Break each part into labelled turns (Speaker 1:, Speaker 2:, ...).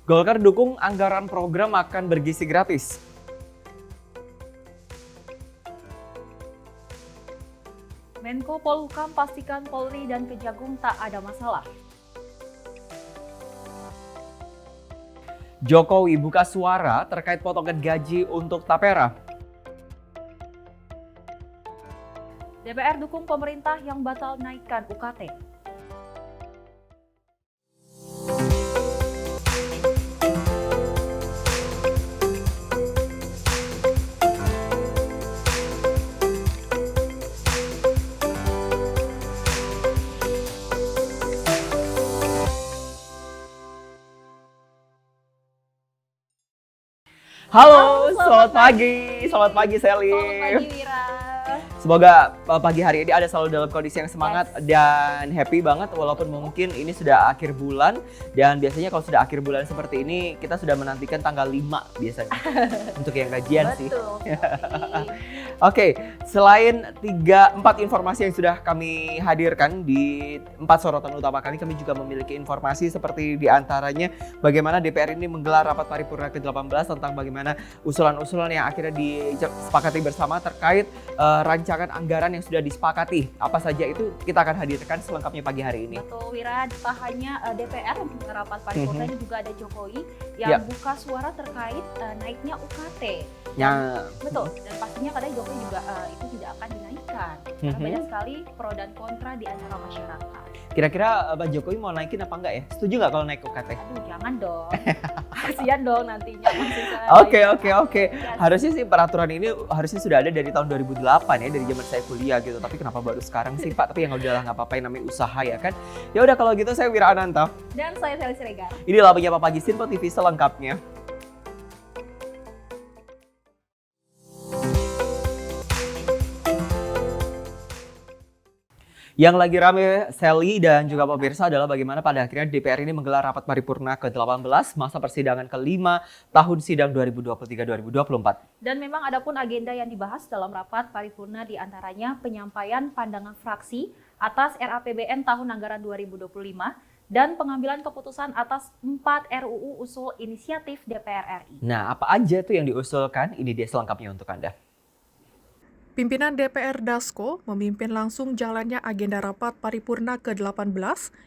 Speaker 1: Golkar dukung anggaran program makan bergizi gratis.
Speaker 2: Menko Polhukam pastikan Polri dan Kejagung tak ada masalah.
Speaker 1: Jokowi buka suara terkait potongan gaji untuk Tapera.
Speaker 2: DPR dukung pemerintah yang batal naikkan UKT.
Speaker 1: Halo, selamat pagi. Selamat pagi Sally.
Speaker 2: Selamat pagi Wira.
Speaker 1: Semoga pagi hari ini ada selalu dalam kondisi yang semangat dan happy banget walaupun mungkin ini sudah akhir bulan dan biasanya kalau sudah akhir bulan seperti ini kita sudah menantikan tanggal 5 biasanya untuk yang gajian sih.
Speaker 2: Betul.
Speaker 1: Oke, selain 4 informasi yang sudah kami hadirkan di 4 sorotan utama kami juga memiliki informasi seperti diantaranya bagaimana DPR ini menggelar rapat paripurna ke-18 tentang bagaimana usulan-usulan yang akhirnya disepakati bersama terkait rancangan anggaran yang sudah disepakati. Apa saja itu kita akan hadirkan selengkapnya pagi hari ini.
Speaker 2: Betul Wira, tak hanya DPR yang rapat paripurna ini juga ada Jokowi yang buka suara terkait naiknya UKT. Betul, dan pastinya katanya Jokowi juga itu tidak akan dinaikkan. Karena banyak sekali pro dan kontra di antara masyarakat.
Speaker 1: Kira-kira Pak Jokowi mau naikin apa enggak ya? Setuju nggak kalau naik UKT?
Speaker 2: Aduh, jangan dong. Kasian dong nantinya.
Speaker 1: Oke. Harusnya sih peraturan ini harusnya sudah ada dari tahun 2008 ya, dari zaman saya kuliah gitu. Tapi kenapa baru sekarang sih Pak? Tapi yang udahlah nggak apa-apa, yang namanya usaha ya kan. Ya udah kalau gitu saya Wira Ananta.
Speaker 2: Dan saya Sally Siregar.
Speaker 1: Inilah Menyapa Pagi Sinpo TV selengkapnya. Yang lagi rame Sally dan juga pemirsa adalah bagaimana pada akhirnya DPR ini menggelar rapat paripurna ke-18 masa persidangan ke-5 tahun sidang 2023-2024.
Speaker 2: Dan memang ada pun agenda yang dibahas dalam rapat paripurna diantaranya penyampaian pandangan fraksi atas RAPBN tahun anggaran 2025 dan pengambilan keputusan atas 4 RUU usul inisiatif DPR RI.
Speaker 1: Nah, apa aja tuh yang diusulkan? Ini dia selengkapnya untuk Anda.
Speaker 3: Pimpinan DPR Dasko memimpin langsung jalannya agenda rapat paripurna ke-18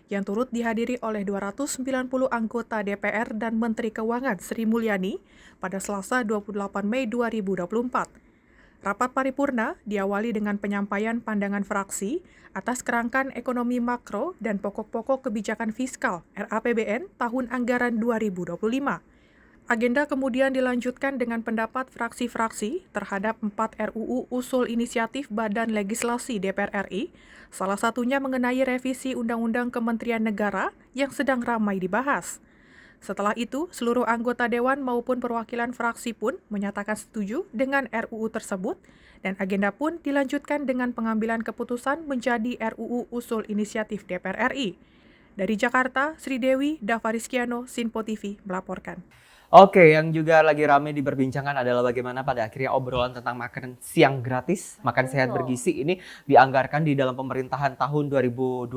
Speaker 3: yang turut dihadiri oleh 290 anggota DPR dan Menteri Keuangan Sri Mulyani pada Selasa 28 Mei 2024. Rapat paripurna diawali dengan penyampaian pandangan fraksi atas kerangkaan ekonomi makro dan pokok-pokok kebijakan fiskal RAPBN tahun anggaran 2025. Agenda kemudian dilanjutkan dengan pendapat fraksi-fraksi terhadap 4 RUU usul inisiatif Badan Legislasi DPR RI, salah satunya mengenai revisi Undang-Undang Kementerian Negara yang sedang ramai dibahas. Setelah itu, seluruh anggota Dewan maupun perwakilan fraksi pun menyatakan setuju dengan RUU tersebut, dan agenda pun dilanjutkan dengan pengambilan keputusan menjadi RUU usul inisiatif DPR RI. Dari Jakarta, Sri Dewi Davariskiano, Sinpo TV melaporkan.
Speaker 1: Oke, yang juga lagi rame diperbincangkan adalah bagaimana pada akhirnya obrolan tentang makan siang gratis, makan sehat bergizi ini dianggarkan di dalam pemerintahan tahun 2024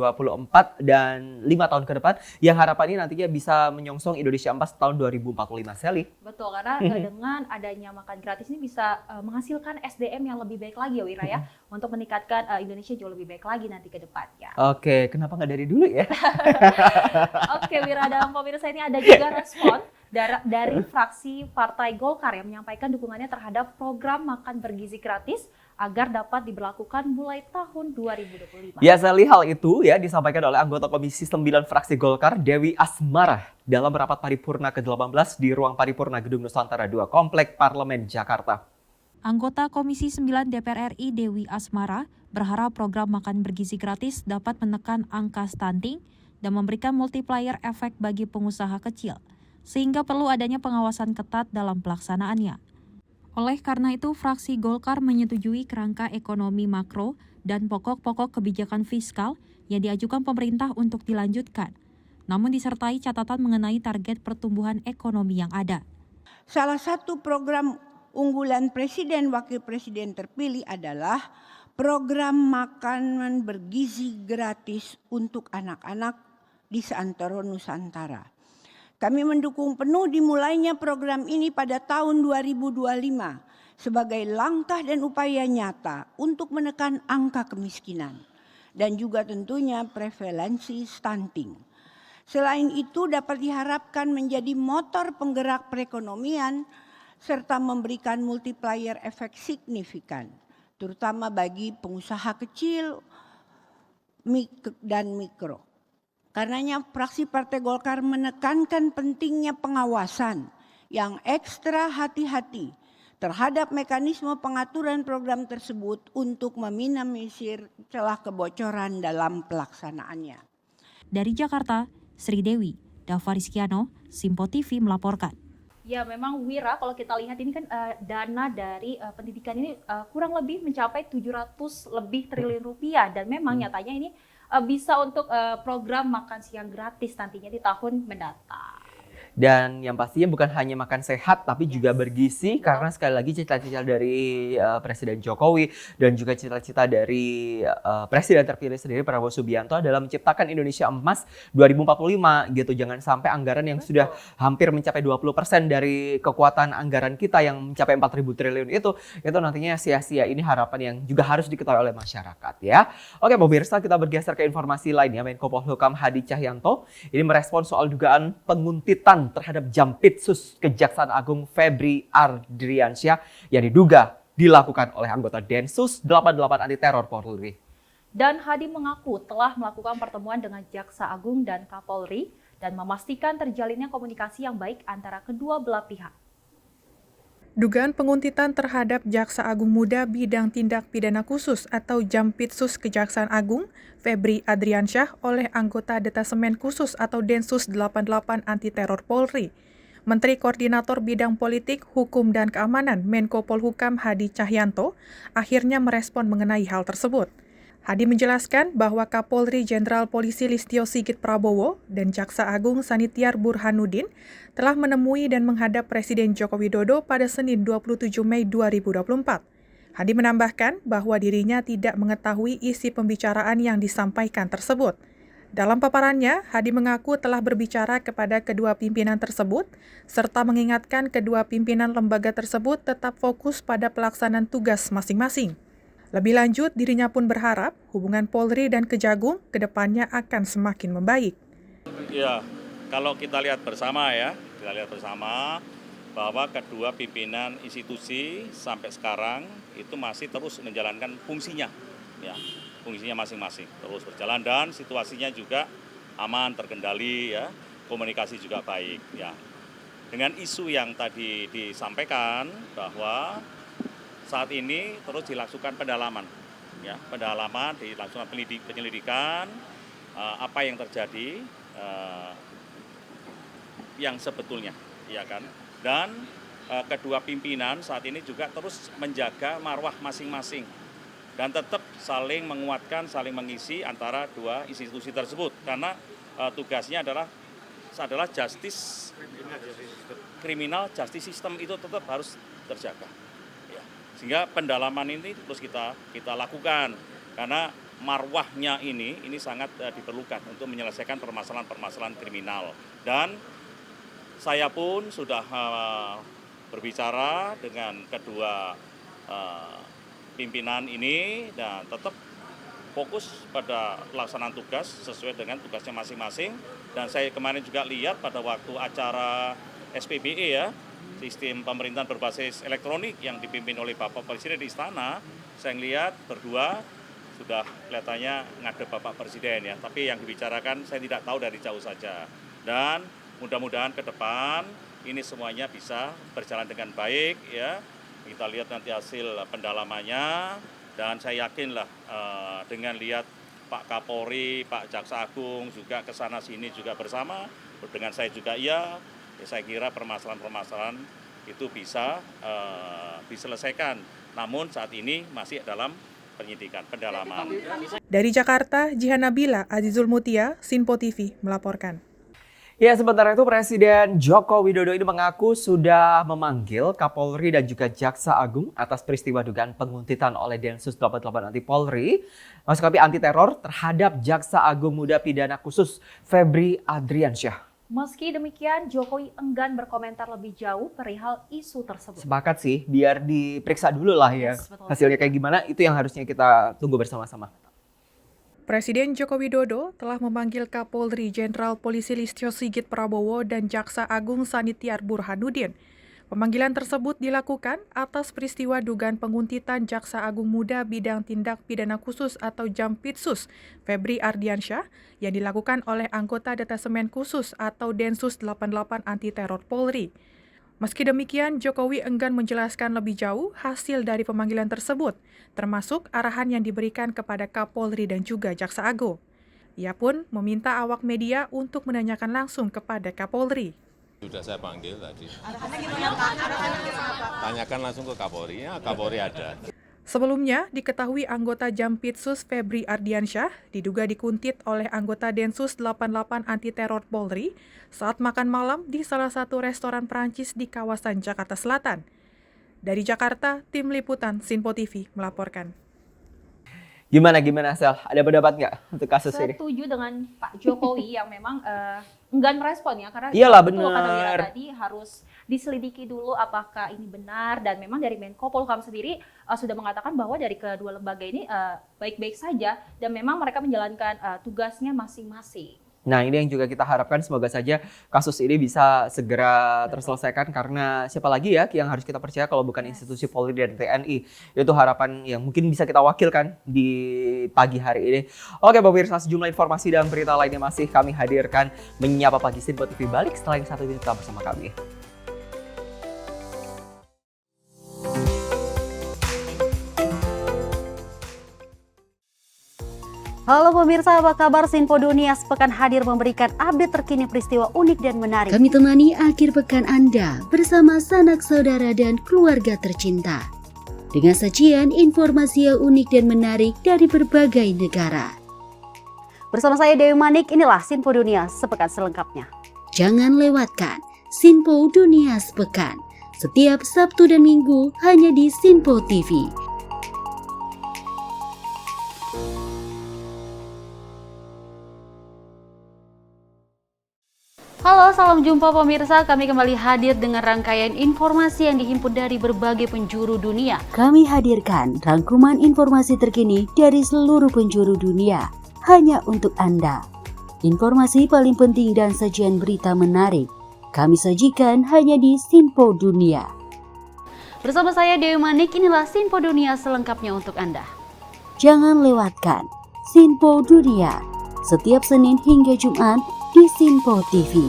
Speaker 1: dan 5 tahun ke depan yang harapannya nantinya bisa menyongsong Indonesia Emas tahun 2045, Sally.
Speaker 2: Betul, karena dengan adanya makan gratis ini bisa menghasilkan SDM yang lebih baik lagi ya Wira ya, untuk meningkatkan Indonesia jauh lebih baik lagi nanti ke depannya.
Speaker 1: Oke, kenapa nggak dari dulu ya?
Speaker 2: Oke Wira, dalam pemirsa ini ada juga respon dari fraksi Partai Golkar yang menyampaikan dukungannya terhadap program makan bergizi gratis agar dapat diberlakukan mulai tahun 2025.
Speaker 1: Ya, Sally, hal itu ya disampaikan oleh anggota Komisi 9 fraksi Golkar Dewi Asmara dalam rapat paripurna ke-18 di ruang paripurna Gedung Nusantara 2 Komplek Parlemen Jakarta.
Speaker 4: Anggota Komisi 9 DPR RI Dewi Asmara berharap program makan bergizi gratis dapat menekan angka stunting dan memberikan multiplier efek bagi pengusaha kecil, sehingga perlu adanya pengawasan ketat dalam pelaksanaannya. Oleh karena itu, fraksi Golkar menyetujui kerangka ekonomi makro dan pokok-pokok kebijakan fiskal yang diajukan pemerintah untuk dilanjutkan, namun disertai catatan mengenai target pertumbuhan ekonomi yang ada.
Speaker 5: Salah satu program unggulan Presiden Wakil Presiden terpilih adalah program makanan bergizi gratis untuk anak-anak di seantero Nusantara. Kami mendukung penuh dimulainya program ini pada tahun 2025 sebagai langkah dan upaya nyata untuk menekan angka kemiskinan dan juga tentunya prevalensi stunting. Selain itu dapat diharapkan menjadi motor penggerak perekonomian serta memberikan multiplier efek signifikan, terutama bagi pengusaha kecil dan mikro. Karenanya fraksi Partai Golkar menekankan pentingnya pengawasan yang ekstra hati-hati terhadap mekanisme pengaturan program tersebut untuk meminimalisir celah kebocoran dalam pelaksanaannya.
Speaker 4: Dari Jakarta, Sri Dewi, Dava Rizkiano, Simpo TV melaporkan.
Speaker 2: Ya memang Wira, kalau kita lihat ini kan dana dari pendidikan ini kurang lebih mencapai 700 lebih triliun rupiah, dan memang nyatanya ini bisa untuk program makan siang gratis nantinya di tahun mendatang.
Speaker 1: Dan yang pastinya bukan hanya makan sehat tapi juga bergizi, karena sekali lagi cita-cita dari Presiden Jokowi dan juga cita-cita dari Presiden terpilih sendiri Prabowo Subianto adalah menciptakan Indonesia Emas 2045 gitu. Jangan sampai anggaran yang sudah hampir mencapai 20% dari kekuatan anggaran kita yang mencapai 4.000 triliun itu nantinya sia-sia. Ini harapan yang juga harus diketahui oleh masyarakat ya. Oke pemirsa, kita bergeser ke informasi lainnya. Menko Polhukam Hadi Cahyanto ini merespon soal dugaan penguntitan terhadap Jampitsus Kejaksaan Agung Febri Adriansyah yang diduga dilakukan oleh anggota Densus 88 anti teror Polri.
Speaker 2: Dan Hadi mengaku telah melakukan pertemuan dengan Jaksa Agung dan Kapolri dan memastikan terjalinnya komunikasi yang baik antara kedua belah pihak.
Speaker 3: Dugaan penguntitan terhadap Jaksa Agung Muda Bidang Tindak Pidana Khusus atau Jampitsus Kejaksaan Agung, Febri Adriansyah oleh anggota Detasemen Khusus atau Densus 88 Anti Teror Polri. Menteri Koordinator Bidang Politik, Hukum, dan Keamanan Menko Polhukam Hadi Cahyanto akhirnya merespon mengenai hal tersebut. Hadi menjelaskan bahwa Kapolri Jenderal Polisi Listio Sigit Prabowo dan Jaksa Agung Sanitiar Burhanuddin telah menemui dan menghadap Presiden Joko Widodo pada Senin 27 Mei 2024. Hadi menambahkan bahwa dirinya tidak mengetahui isi pembicaraan yang disampaikan tersebut. Dalam paparannya, Hadi mengaku telah berbicara kepada kedua pimpinan tersebut, serta mengingatkan kedua pimpinan lembaga tersebut tetap fokus pada pelaksanaan tugas masing-masing. Lebih lanjut, dirinya pun berharap hubungan Polri dan Kejagung ke depannya akan semakin membaik.
Speaker 6: Ya, kalau kita lihat bersama bahwa kedua pimpinan institusi sampai sekarang itu masih terus menjalankan fungsinya, ya, fungsinya masing-masing terus berjalan dan situasinya juga aman, terkendali, ya, komunikasi juga baik, ya. Dengan isu yang tadi disampaikan bahwa saat ini terus dilakukan pendalaman, ya, dilakukan penyelidikan apa yang terjadi yang sebetulnya, ya kan. Dan kedua pimpinan saat ini juga terus menjaga marwah masing-masing dan tetap saling menguatkan, saling mengisi antara dua institusi tersebut karena tugasnya adalah criminal justice system itu tetap harus terjaga. Sehingga pendalaman ini terus kita lakukan karena marwahnya ini sangat diperlukan untuk menyelesaikan permasalahan-permasalahan kriminal. Dan saya pun sudah berbicara dengan kedua pimpinan ini dan tetap fokus pada pelaksanaan tugas sesuai dengan tugasnya masing-masing. Dan saya kemarin juga lihat pada waktu acara SPBE, ya, sistem pemerintahan berbasis elektronik yang dipimpin oleh Bapak Presiden di Istana, saya lihat berdua sudah kelihatannya ngadep Bapak Presiden, ya. Tapi yang dibicarakan saya tidak tahu, dari jauh saja. Dan mudah-mudahan ke depan ini semuanya bisa berjalan dengan baik, ya. Kita lihat nanti hasil pendalamannya dan saya yakinlah dengan lihat Pak Kapolri, Pak Jaksa Agung juga ke sana sini juga bersama dengan saya juga, ya, saya kira permasalahan-permasalahan itu bisa diselesaikan. Namun saat ini masih dalam penyidikan, pendalaman.
Speaker 3: Dari Jakarta, Jihan Nabila, Azizul Mutia, Sinpo TV melaporkan.
Speaker 1: Ya, sementara itu Presiden Joko Widodo ini mengaku sudah memanggil Kapolri dan juga Jaksa Agung atas peristiwa dugaan penguntitan oleh Densus 88 anti Polri, maksud kami anti teror terhadap Jaksa Agung Muda Pidana Khusus Febri Adriansyah.
Speaker 2: Meski demikian, Jokowi enggan berkomentar lebih jauh perihal isu tersebut.
Speaker 1: Sepakat sih, biar diperiksa dulu lah ya.
Speaker 2: Yes, betul.
Speaker 1: Hasilnya kayak gimana, itu yang harusnya kita tunggu bersama-sama.
Speaker 3: Presiden Joko Widodo telah memanggil Kapolri Jenderal Polisi Listio Sigit Prabowo dan Jaksa Agung Sanitiar Burhanuddin. Pemanggilan tersebut dilakukan atas peristiwa dugaan penguntitan Jaksa Agung Muda Bidang Tindak Pidana Khusus atau Jampitsus, Febri Ardiansyah, yang dilakukan oleh anggota Detasemen Khusus atau Densus 88 Anti Teror Polri. Meski demikian, Jokowi enggan menjelaskan lebih jauh hasil dari pemanggilan tersebut, termasuk arahan yang diberikan kepada Kapolri dan juga Jaksa Agung. Ia pun meminta awak media untuk menanyakan langsung kepada Kapolri.
Speaker 7: Sudah saya panggil tadi. Tanyakan langsung ke Kapolri, ya Kapolri ada.
Speaker 3: Sebelumnya, diketahui anggota Jampitsus Febri Ardiansyah diduga dikuntit oleh anggota Densus 88 Anti Teror Polri saat makan malam di salah satu restoran Perancis di kawasan Jakarta Selatan. Dari Jakarta, tim liputan Sinpo TV melaporkan.
Speaker 1: Gimana Sel? Ada pendapat nggak untuk kasus ini?
Speaker 2: Setuju dengan Pak Jokowi yang memang enggan merespon ya, karena
Speaker 1: Iyalah,
Speaker 2: betul kata Wira
Speaker 1: bener.
Speaker 2: tadi harus diselidiki dulu apakah ini benar, dan memang dari Menko Polhukam sendiri sudah mengatakan bahwa dari kedua lembaga ini baik-baik saja dan memang mereka menjalankan tugasnya masing-masing.
Speaker 1: Nah, ini yang juga kita harapkan, semoga saja kasus ini bisa segera terselesaikan, karena siapa lagi ya yang harus kita percaya kalau bukan institusi Polri dan TNI. Itu harapan yang mungkin bisa kita wakilkan di pagi hari ini. Oke pemirsa, sejumlah informasi dan berita lainnya masih kami hadirkan. Menyapa Pagi Sinpo TV balik setelah yang satu ini, tetap bersama kami.
Speaker 8: Halo pemirsa, apa kabar? Sinpo Dunia sepekan hadir memberikan update terkini peristiwa unik dan menarik.
Speaker 9: Kami temani akhir pekan Anda bersama sanak saudara dan keluarga tercinta. Dengan sajian informasi yang unik dan menarik dari berbagai negara.
Speaker 8: Bersama saya Dewi Manik, inilah Sinpo Dunia sepekan selengkapnya.
Speaker 9: Jangan lewatkan Sinpo Dunia sepekan. Setiap Sabtu dan Minggu hanya di Sinpo TV.
Speaker 8: Halo, salam jumpa pemirsa. Kami kembali hadir dengan rangkaian informasi yang dihimpun dari berbagai penjuru dunia.
Speaker 9: Kami hadirkan rangkuman informasi terkini dari seluruh penjuru dunia hanya untuk Anda. Informasi paling penting dan sajian berita menarik kami sajikan hanya di Sinpo Dunia.
Speaker 8: Bersama saya Dewi Manik, inilah Sinpo Dunia selengkapnya untuk Anda.
Speaker 9: Jangan lewatkan Sinpo Dunia setiap Senin hingga Jumat di Sinpo TV.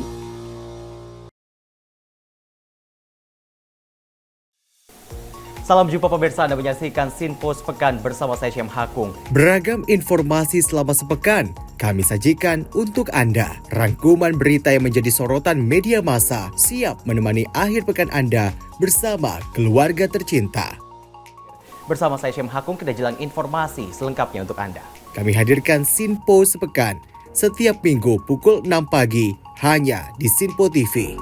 Speaker 10: Salam jumpa pemirsa, Anda menyaksikan Sinpo Sepekan bersama saya Syam Hakung.
Speaker 11: Beragam informasi selama sepekan kami sajikan untuk Anda. Rangkuman berita yang menjadi sorotan media massa siap menemani akhir pekan Anda bersama keluarga tercinta.
Speaker 10: Bersama saya Syam Hakung, kita jelang informasi selengkapnya untuk Anda.
Speaker 11: Kami hadirkan Sinpo Sepekan setiap minggu pukul 6 pagi hanya di Sinpo TV.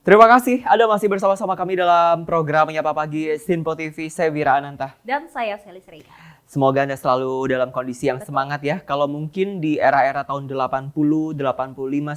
Speaker 1: Terima kasih Anda masih bersama-sama kami dalam program Menyapa Pagi Sinpo TV. Saya Wira Ananta.
Speaker 2: Dan saya Selis Reika.
Speaker 1: Semoga Anda selalu dalam kondisi yang semangat ya. Kalau mungkin di era-era tahun 80, 85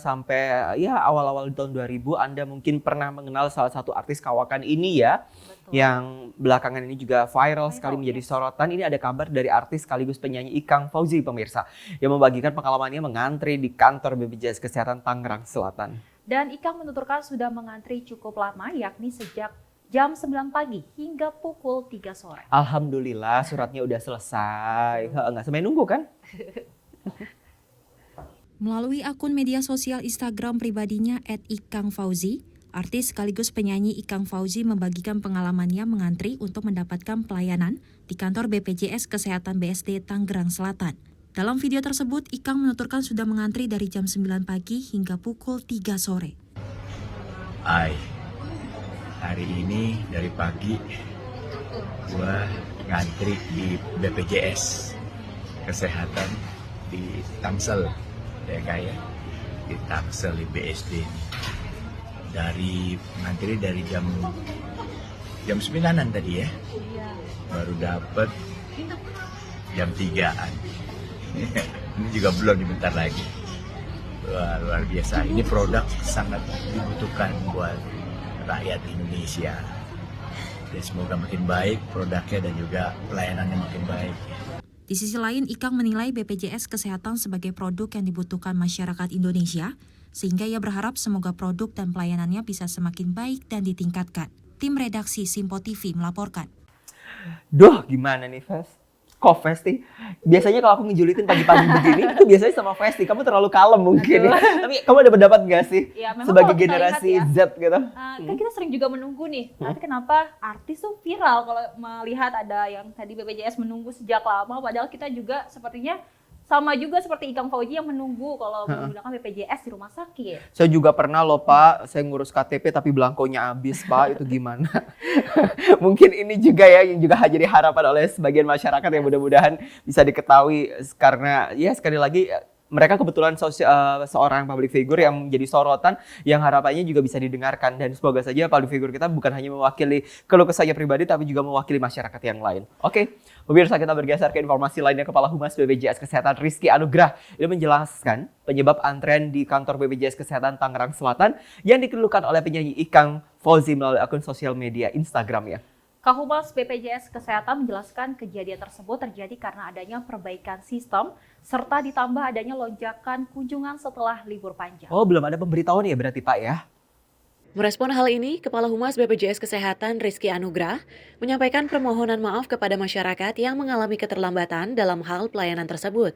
Speaker 1: sampai ya awal-awal tahun 2000 Anda mungkin pernah mengenal salah satu artis kawakan ini ya.
Speaker 2: Betul.
Speaker 1: Yang belakangan ini juga viral sekali menjadi sorotan. Ini ada kabar dari artis sekaligus penyanyi Ikang Fauzi pemirsa, yang membagikan pengalamannya mengantri di kantor BPJS Kesehatan Tangerang Selatan.
Speaker 2: Dan Ikang menuturkan sudah mengantri cukup lama, yakni sejak jam 9 pagi hingga pukul 3 sore.
Speaker 1: Alhamdulillah suratnya udah selesai. Nggak sampai nunggu kan?
Speaker 4: Melalui akun media sosial Instagram pribadinya @ikangfauzi, artis sekaligus penyanyi Ikang Fauzi membagikan pengalamannya mengantri untuk mendapatkan pelayanan di kantor BPJS Kesehatan BSD Tangerang Selatan. Dalam video tersebut, Ikang menuturkan sudah mengantri dari jam 9 pagi hingga pukul 3 sore.
Speaker 12: Hari ini dari pagi gua ngantri di BPJS Kesehatan di Tangsel, ya kayak di Tangsel di BSD ini. Ngantri dari jam jam 9-an tadi ya.
Speaker 2: Iya.
Speaker 12: Baru dapat jam 3-an. Ini juga belum bentar lagi. Wah, luar biasa. Ini produk sangat dibutuhkan buat rakyat Indonesia. Ya, semoga makin baik produknya dan juga pelayanannya makin baik.
Speaker 4: Di sisi lain, Ikang menilai BPJS Kesehatan sebagai produk yang dibutuhkan masyarakat Indonesia, sehingga ia berharap semoga produk dan pelayanannya bisa semakin baik dan ditingkatkan. Tim redaksi Simpo TV melaporkan.
Speaker 1: Duh, gimana nih, Fes? Kok Festi? Biasanya kalau aku ngejulitin pagi-pagi begini, itu biasanya sama Festi. Kamu terlalu kalem mungkin. Tapi kamu ada pendapat nggak sih?
Speaker 2: Ya, memang
Speaker 1: sebagai
Speaker 2: kalau kita
Speaker 1: generasi
Speaker 2: lihat ya,
Speaker 1: Z gitu?
Speaker 2: Kan kita sering juga menunggu nih, tapi kenapa artis tuh viral kalau melihat ada yang tadi BPJS menunggu sejak lama, padahal kita juga sepertinya sama juga seperti Ikang Fauzi yang menunggu kalau menggunakan BPJS di rumah sakit.
Speaker 1: Saya juga pernah loh Pak, saya ngurus KTP tapi belangkonya habis Pak, itu gimana? Mungkin ini juga ya yang juga jadi harapan oleh sebagian masyarakat yang mudah-mudahan bisa diketahui karena ya sekali lagi mereka kebetulan seorang public figure yang menjadi sorotan yang harapannya juga bisa didengarkan dan semoga saja public figure kita bukan hanya mewakili keluh kesah pribadi tapi juga mewakili masyarakat yang lain. Oke, pemirsa kita bergeser ke informasi lainnya. Kepala Humas BPJS Kesehatan Rizky Anugrah ini menjelaskan penyebab antrean di kantor BPJS Kesehatan Tangerang Selatan yang dikeluhkan oleh penyanyi Ikang Fauzi melalui akun sosial media Instagramnya.
Speaker 2: Kahumas BPJS Kesehatan menjelaskan kejadian tersebut terjadi karena adanya perbaikan sistem serta ditambah adanya lonjakan kunjungan setelah libur panjang.
Speaker 1: Oh, belum ada pemberitahuan ya berarti Pak ya?
Speaker 13: Merespon hal ini, Kepala Humas BPJS Kesehatan Rizky Anugrah menyampaikan permohonan maaf kepada masyarakat yang mengalami keterlambatan dalam hal pelayanan tersebut.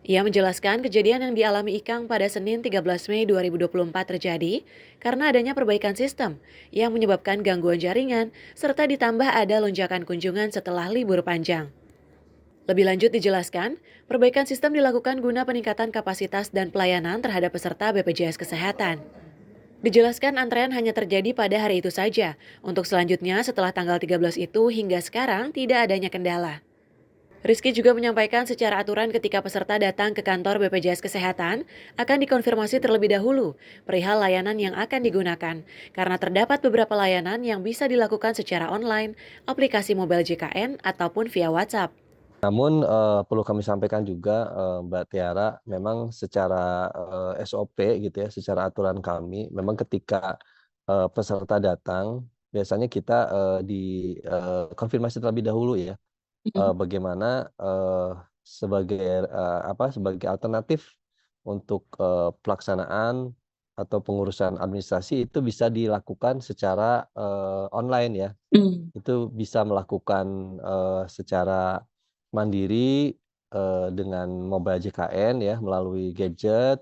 Speaker 13: Ia menjelaskan kejadian yang dialami Ikang pada Senin 13 Mei 2024 terjadi karena adanya perbaikan sistem yang menyebabkan gangguan jaringan serta ditambah ada lonjakan kunjungan setelah libur panjang. Lebih lanjut dijelaskan, perbaikan sistem dilakukan guna peningkatan kapasitas dan pelayanan terhadap peserta BPJS Kesehatan. Dijelaskan antrean hanya terjadi pada hari itu saja. Untuk selanjutnya setelah tanggal 13 itu hingga sekarang tidak adanya kendala. Rizky juga menyampaikan secara aturan ketika peserta datang ke kantor BPJS Kesehatan akan dikonfirmasi terlebih dahulu perihal layanan yang akan digunakan karena terdapat beberapa layanan yang bisa dilakukan secara online, aplikasi mobile JKN ataupun via WhatsApp.
Speaker 14: Namun perlu kami sampaikan juga Mbak Tiara, memang secara SOP gitu ya, secara aturan kami, memang ketika peserta datang biasanya kita dikonfirmasi terlebih dahulu ya. Bagaimana sebagai alternatif untuk pelaksanaan atau pengurusan administrasi itu bisa dilakukan secara online ya. Itu bisa melakukan secara mandiri dengan mobile JKN ya, melalui gadget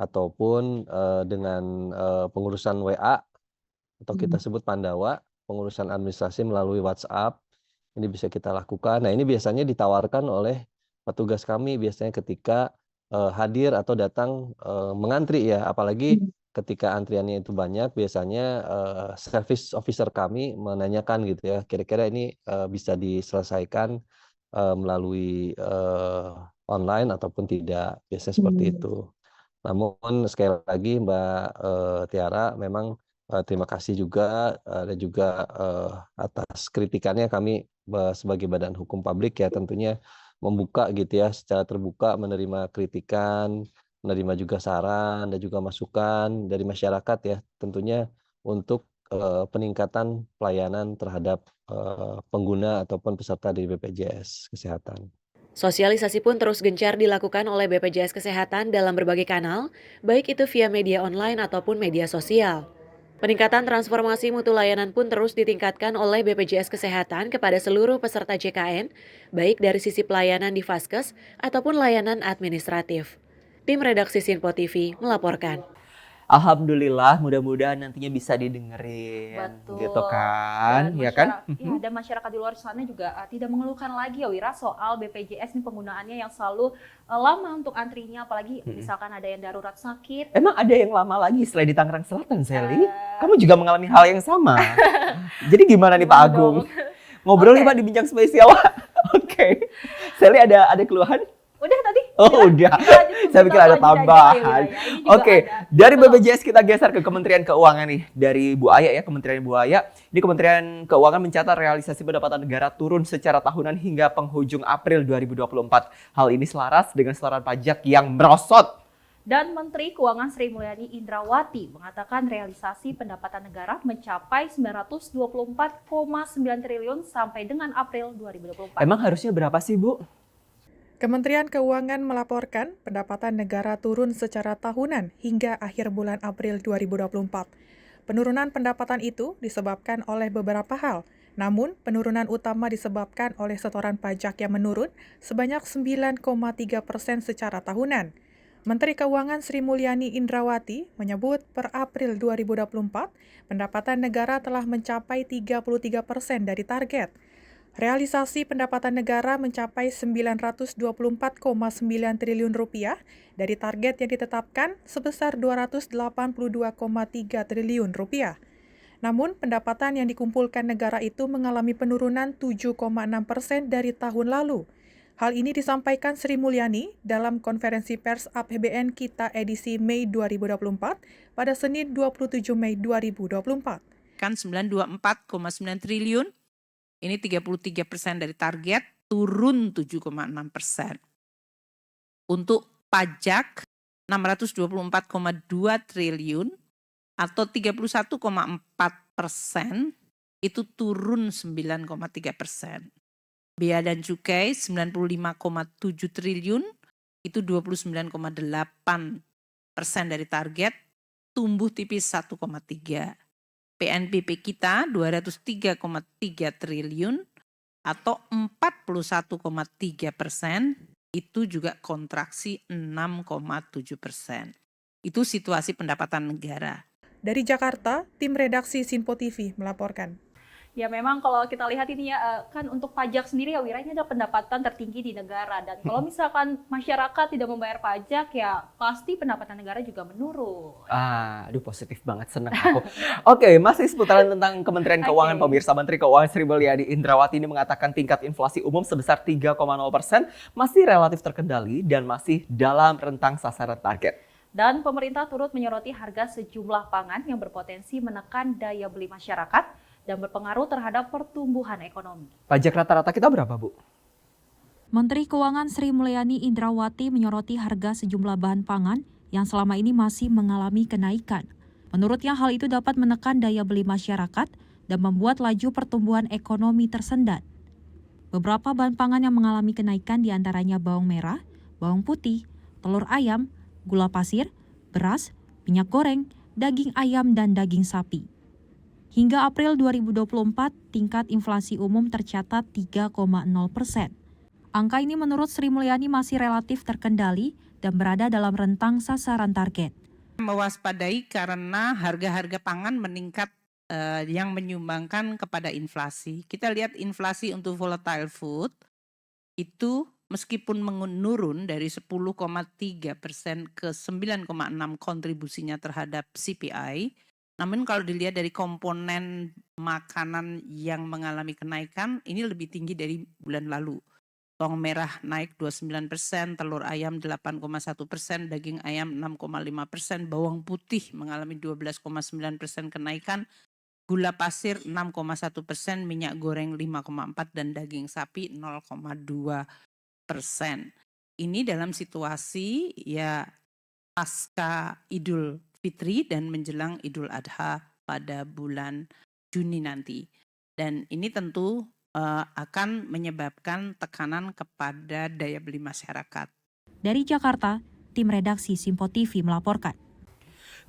Speaker 14: ataupun dengan pengurusan WA atau kita sebut Pandawa, pengurusan administrasi melalui WhatsApp. Ini bisa kita lakukan. Nah, ini biasanya ditawarkan oleh petugas kami biasanya ketika hadir atau datang mengantri ya, apalagi ketika antriannya itu banyak, biasanya service officer kami menanyakan gitu ya, kira-kira ini bisa diselesaikan melalui online ataupun tidak, biasanya seperti itu. Namun sekali lagi Mbak Tiara, memang terima kasih juga dan juga atas kritikannya. Kami sebagai badan hukum publik ya tentunya membuka gitu ya, secara terbuka menerima kritikan, menerima juga saran dan juga masukan dari masyarakat ya, tentunya untuk peningkatan pelayanan terhadap pengguna ataupun peserta di BPJS Kesehatan.
Speaker 13: Sosialisasi pun terus gencar dilakukan oleh BPJS Kesehatan dalam berbagai kanal, baik itu via media online ataupun media sosial. Peningkatan transformasi mutu layanan pun terus ditingkatkan oleh BPJS Kesehatan kepada seluruh peserta JKN, baik dari sisi pelayanan di Vaskes ataupun layanan administratif. Tim redaksi Simpo TV melaporkan.
Speaker 1: Alhamdulillah, mudah-mudahan nantinya bisa didengerin.
Speaker 2: Betul.
Speaker 1: Gitu kan, ya kan?
Speaker 2: Ya, dan masyarakat di luar sana juga tidak mengeluhkan lagi ya Wira soal BPJS ini penggunaannya yang selalu lama untuk antrinya, apalagi misalkan ada yang darurat sakit.
Speaker 1: Emang ada yang lama lagi selain di Tangerang Selatan, Sally? Kamu juga mengalami hal yang sama. Jadi gimana nih Pak Agung? Ngobrol nih Pak di Bincang Spesial. Oke. Sally ada keluhan?
Speaker 2: Udah tadi.
Speaker 1: Oh udah, saya pikir ada tambahan. Oke, dari BPJS kita geser ke Kementerian Keuangan nih. Dari Bu Aya ya, Kementerian Bu Aya. Ini Kementerian Keuangan mencatat realisasi pendapatan negara turun secara tahunan hingga penghujung April 2024. Hal ini selaras dengan setoran pajak yang merosot.
Speaker 2: Dan Menteri Keuangan Sri Mulyani Indrawati mengatakan realisasi pendapatan negara mencapai 924,9 triliun sampai dengan April 2024.
Speaker 1: Emang harusnya berapa sih, Bu?
Speaker 3: Kementerian Keuangan melaporkan pendapatan negara turun secara tahunan hingga akhir bulan April 2024. Penurunan pendapatan itu disebabkan oleh beberapa hal, namun penurunan utama disebabkan oleh setoran pajak yang menurun sebanyak 9,3% secara tahunan. Menteri Keuangan Sri Mulyani Indrawati menyebut per April 2024, pendapatan negara telah mencapai 33% dari target. Realisasi pendapatan negara mencapai 924,9 triliun rupiah dari target yang ditetapkan sebesar 282,3 triliun rupiah. Namun, pendapatan yang dikumpulkan negara itu mengalami penurunan 7,6% dari tahun lalu. Hal ini disampaikan Sri Mulyani dalam konferensi pers APBN Kita edisi Mei 2024 pada Senin 27 Mei 2024.
Speaker 15: Kan 924,9 triliun. Ini 33% dari target, turun 7,6%. Untuk pajak 624,2 triliun atau 31,4%, itu turun 9,3%. Bea dan cukai 95,7 triliun, itu 29,8% dari target, tumbuh tipis 1,3%. PNBP kita 203,3 triliun atau 41,3%, itu juga kontraksi 6,7%. Itu situasi pendapatan negara.
Speaker 3: Dari Jakarta, tim redaksi Sinpo TV melaporkan.
Speaker 2: Ya memang kalau kita lihat ini ya, kan untuk pajak sendiri ya Wira, ini adalah pendapatan tertinggi di negara. Dan kalau misalkan masyarakat tidak membayar pajak ya pasti pendapatan negara juga menurun.
Speaker 1: Aduh positif banget, senang aku. Oke, masih seputaran tentang Kementerian Keuangan pemirsa. Menteri Keuangan Sri Mulyani Indrawati ini mengatakan tingkat inflasi umum sebesar 3,0% masih relatif terkendali dan masih dalam rentang sasaran target.
Speaker 2: Dan pemerintah turut menyoroti harga sejumlah pangan yang berpotensi menekan daya beli masyarakat dan berpengaruh terhadap pertumbuhan ekonomi.
Speaker 1: Pajak rata-rata kita berapa, Bu?
Speaker 4: Menteri Keuangan Sri Mulyani Indrawati menyoroti harga sejumlah bahan pangan yang selama ini masih mengalami kenaikan. Menurutnya hal itu dapat menekan daya beli masyarakat dan membuat laju pertumbuhan ekonomi tersendat. Beberapa bahan pangan yang mengalami kenaikan diantaranya bawang merah, bawang putih, telur ayam, gula pasir, beras, minyak goreng, daging ayam, dan daging sapi. Hingga April 2024, tingkat inflasi umum tercatat 3,0%. Angka ini menurut Sri Mulyani masih relatif terkendali dan berada dalam rentang sasaran target.
Speaker 15: Mewaspadai karena harga-harga pangan meningkat yang menyumbangkan kepada inflasi. Kita lihat inflasi untuk volatile food itu meskipun menurun dari 10,3% ke 9,6% kontribusinya terhadap CPI, namun kalau dilihat dari komponen makanan yang mengalami kenaikan, ini lebih tinggi dari bulan lalu. Bawang merah naik 29%, telur ayam 8,1%, daging ayam 6,5%, bawang putih mengalami 12,9% kenaikan, gula pasir 6,1%, minyak goreng 5,4%, dan daging sapi 0,2%. Ini dalam situasi ya pasca Idul Fitri dan menjelang Idul Adha pada bulan Juni nanti. Dan ini tentu akan menyebabkan tekanan kepada daya beli masyarakat.
Speaker 4: Dari Jakarta, tim redaksi Sinpo TV melaporkan.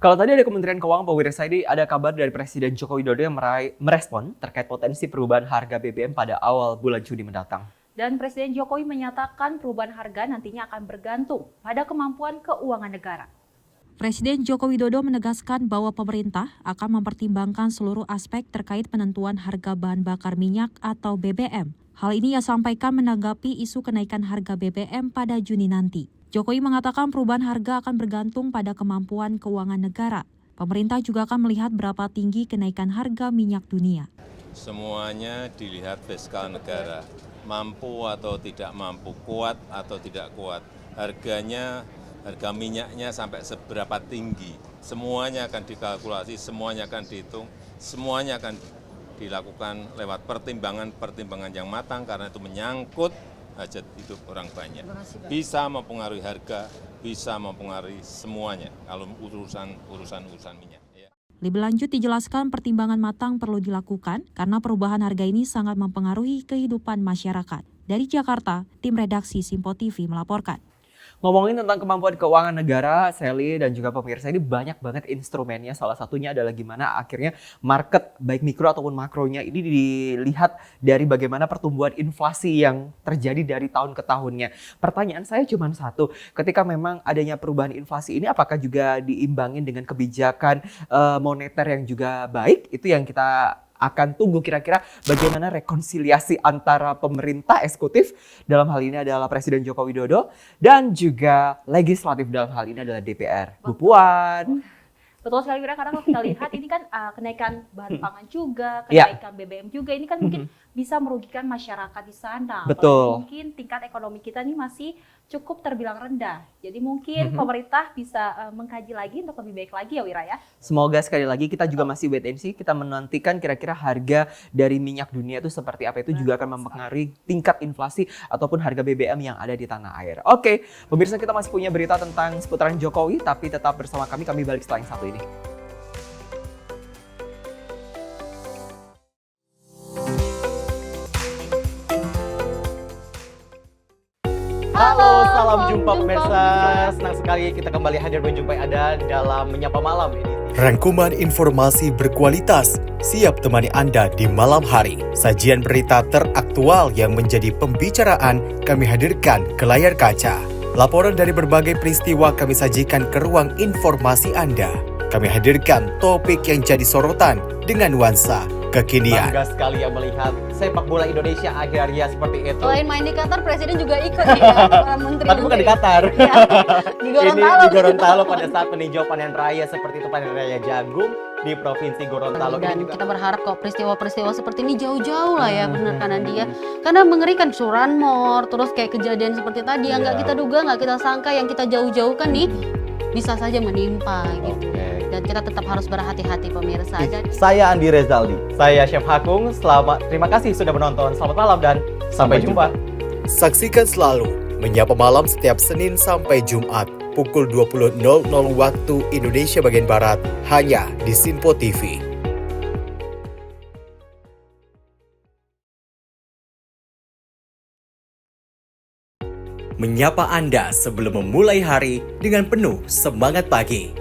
Speaker 1: Kalau tadi ada Kementerian Keuangan, Pak Wirsadi, ada kabar dari Presiden Joko Widodo yang merespon terkait potensi perubahan harga BBM pada awal bulan Juni mendatang.
Speaker 2: Dan Presiden Jokowi menyatakan perubahan harga nantinya akan bergantung pada kemampuan keuangan negara.
Speaker 4: Presiden Joko Widodo menegaskan bahwa pemerintah akan mempertimbangkan seluruh aspek terkait penentuan harga bahan bakar minyak atau BBM. Hal ini ia sampaikan menanggapi isu kenaikan harga BBM pada Juni nanti. Jokowi mengatakan perubahan harga akan bergantung pada kemampuan keuangan negara. Pemerintah juga akan melihat berapa tinggi kenaikan harga minyak dunia.
Speaker 7: Semuanya dilihat fiskal negara, mampu atau tidak mampu, kuat atau tidak kuat. harga minyaknya sampai seberapa tinggi. Semuanya akan dikalkulasi, semuanya akan dihitung, semuanya akan dilakukan lewat pertimbangan yang matang karena itu menyangkut hajat hidup orang banyak. Bisa mempengaruhi harga, bisa mempengaruhi semuanya kalau urusan minyak.
Speaker 4: Lebih lanjut dijelaskan pertimbangan matang perlu dilakukan karena perubahan harga ini sangat mempengaruhi kehidupan masyarakat. Dari Jakarta, tim redaksi Simpo TV melaporkan.
Speaker 1: Ngomongin tentang kemampuan keuangan negara, Sally dan juga pemirsa, ini banyak banget instrumennya. Salah satunya adalah gimana akhirnya market baik mikro ataupun makronya ini dilihat dari bagaimana pertumbuhan inflasi yang terjadi dari tahun ke tahunnya. Pertanyaan saya cuma satu, ketika memang adanya perubahan inflasi ini apakah juga diimbangin dengan kebijakan moneter yang juga baik? Itu yang kita akan tunggu kira-kira bagaimana rekonsiliasi antara pemerintah eksekutif, dalam hal ini adalah Presiden Joko Widodo, dan juga legislatif dalam hal ini adalah DPR. Bu Puan.
Speaker 2: Betul sekali, Wira, karena kalau kita lihat ini kan kenaikan bahan pangan juga, kenaikan BBM juga, ini kan mungkin bisa merugikan masyarakat di sana.
Speaker 1: Betul.
Speaker 2: Mungkin tingkat ekonomi kita ini masih cukup terbilang rendah. Jadi mungkin pemerintah bisa mengkaji lagi untuk lebih baik lagi ya, Wira ya.
Speaker 1: Semoga sekali lagi kita juga masih wait and see, kita menantikan kira-kira harga dari minyak dunia itu seperti apa, itu juga akan mempengaruhi tingkat inflasi ataupun harga BBM yang ada di tanah air. Oke, pemirsa, kita masih punya berita tentang seputaran Jokowi, tapi tetap bersama kami balik setelah yang satu ini.
Speaker 10: Halo, salam jumpa pemirsa. Senang sekali kita kembali hadir menjumpai Anda dalam Menyapa Malam ini.
Speaker 11: Rangkuman informasi berkualitas siap temani Anda di malam hari. Sajian berita teraktual yang menjadi pembicaraan kami hadirkan ke layar kaca. Laporan dari berbagai peristiwa kami sajikan ke ruang informasi Anda. Kami hadirkan topik yang jadi sorotan dengan nuansa kekinian.
Speaker 10: Bangga sekali yang melihat sepak bola Indonesia akhir-akhirnya seperti itu.
Speaker 8: Selain main di Qatar, Presiden juga ikut ya, para menteri.
Speaker 10: Tapi bukan di Qatar.
Speaker 8: Ya, di Gorontalo.
Speaker 10: Ini di Gorontalo pada saat meninjau panen raya seperti itu, panen raya jagung di Provinsi Gorontalo.
Speaker 8: Dan kita berharap kok peristiwa-peristiwa seperti ini jauh-jauh lah ya, benar kanan dia. Karena mengerikan curanmor, terus kayak kejadian seperti tadi yang nggak kita duga, nggak kita sangka, yang kita jauh-jauhkan nih bisa saja menimpa gitu. Dan kita tetap harus berhati-hati pemirsa.
Speaker 10: Saya Andi Rezaldi, saya Chef Hakung. Terima kasih sudah menonton. Selamat malam dan sampai jumpa.
Speaker 11: Saksikan selalu Menyapa Malam setiap Senin sampai Jumat pukul 20.00 waktu Indonesia bagian Barat hanya di Simpo TV. Menyapa Anda sebelum memulai hari dengan penuh semangat pagi.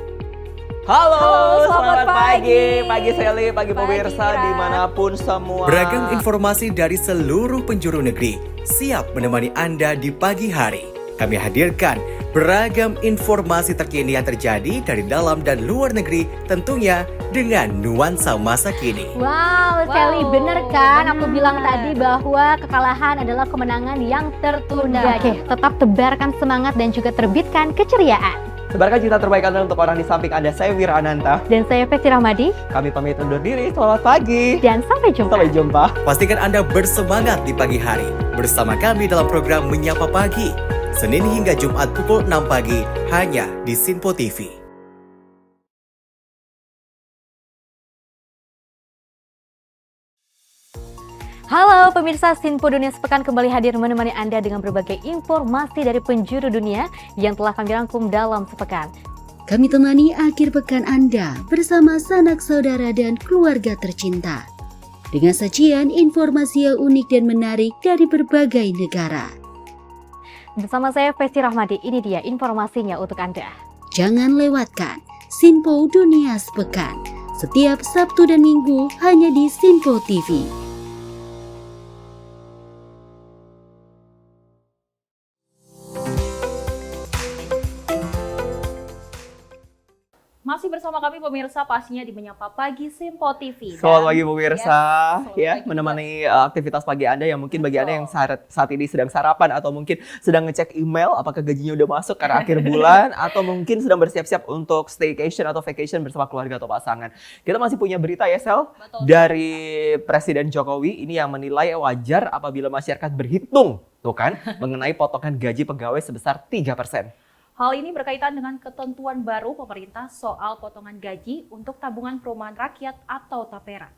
Speaker 1: Halo, selamat pagi Sally, pagi pemirsa dimanapun semua.
Speaker 11: Beragam informasi dari seluruh penjuru negeri siap menemani Anda di pagi hari. Kami hadirkan beragam informasi terkini yang terjadi dari dalam dan luar negeri, tentunya dengan nuansa masa kini.
Speaker 16: Wow, Sally, bener kan? Aku bilang tadi bahwa kekalahan adalah kemenangan yang tertunda. Oke, tetap tebarkan semangat dan juga terbitkan keceriaan.
Speaker 1: Sebarkan cerita terbaik Anda untuk orang di samping Anda. Saya Wira Ananta.
Speaker 16: Dan saya Festi Rahmadi.
Speaker 1: Kami pamit undur diri. Selamat pagi.
Speaker 16: Dan sampai jumpa.
Speaker 1: Sampai jumpa.
Speaker 11: Pastikan Anda bersemangat di pagi hari bersama kami dalam program Menyapa Pagi. Senin hingga Jumat pukul 6 pagi hanya di Simpo TV.
Speaker 16: Halo pemirsa, Simpo Dunia Sepekan kembali hadir menemani Anda dengan berbagai informasi dari penjuru dunia yang telah kami rangkum dalam sepekan.
Speaker 9: Kami temani akhir pekan Anda bersama sanak saudara dan keluarga tercinta. Dengan sajian informasi yang unik dan menarik dari berbagai negara.
Speaker 16: Bersama saya Festi Rahmadi, ini dia informasinya untuk Anda.
Speaker 9: Jangan lewatkan Simpo Dunia Sepekan setiap Sabtu dan Minggu hanya di Simpo TV.
Speaker 2: Masih bersama kami pemirsa, pastinya di Menyapa Pagi Simpo TV.
Speaker 1: Selamat pagi pemirsa, menemani aktivitas pagi Anda yang mungkin bagi Anda yang saat ini sedang sarapan atau mungkin sedang ngecek email apakah gajinya udah masuk karena akhir bulan atau mungkin sedang bersiap-siap untuk staycation atau vacation bersama keluarga atau pasangan. Kita masih punya berita ya Sel, dari Presiden Jokowi ini yang menilai wajar apabila masyarakat berhitung tuh kan, mengenai potongan gaji pegawai sebesar 3%.
Speaker 2: Hal ini berkaitan dengan ketentuan baru pemerintah soal potongan gaji untuk tabungan perumahan rakyat atau TAPERA.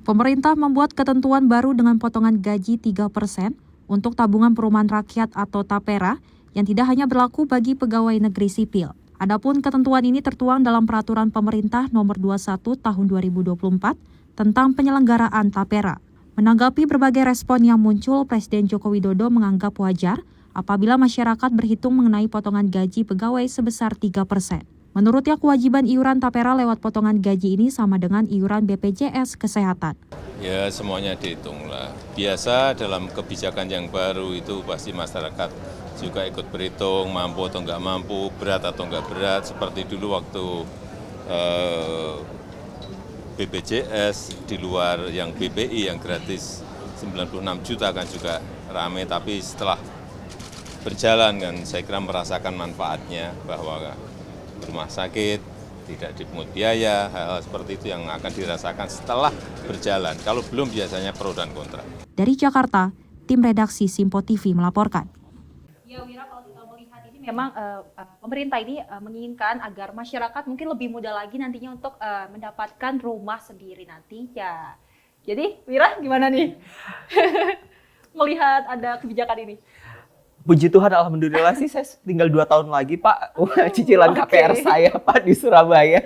Speaker 4: Pemerintah membuat ketentuan baru dengan potongan gaji 3% untuk tabungan perumahan rakyat atau TAPERA yang tidak hanya berlaku bagi pegawai negeri sipil. Adapun ketentuan ini tertuang dalam Peraturan Pemerintah Nomor 21 Tahun 2024 tentang penyelenggaraan TAPERA. Menanggapi berbagai respon yang muncul, Presiden Joko Widodo menganggap wajar apabila masyarakat berhitung mengenai potongan gaji pegawai sebesar 3%. Menurutnya, kewajiban iuran TAPERA lewat potongan gaji ini sama dengan iuran BPJS Kesehatan.
Speaker 7: Ya, semuanya dihitung lah. Biasa dalam kebijakan yang baru itu pasti masyarakat juga ikut berhitung, mampu atau nggak mampu, berat atau nggak berat. Seperti dulu waktu BPJS di luar yang BPI yang gratis 96 juta kan juga rame, tapi setelah berjalan kan saya kira merasakan manfaatnya bahwa rumah sakit tidak dipungut biaya, hal-hal seperti itu yang akan dirasakan setelah berjalan. Kalau belum biasanya pro dan kontra.
Speaker 4: Dari Jakarta, tim redaksi Simpo TV melaporkan.
Speaker 2: Ya Wira, kalau kita melihat ini memang pemerintah ini menginginkan agar masyarakat mungkin lebih mudah lagi nantinya untuk mendapatkan rumah sendiri nantinya. Jadi Wira gimana nih melihat ada kebijakan ini?
Speaker 1: Puji Tuhan, alhamdulillah sih saya tinggal 2 tahun lagi Pak. Cicilan KPR saya Pak di Surabaya.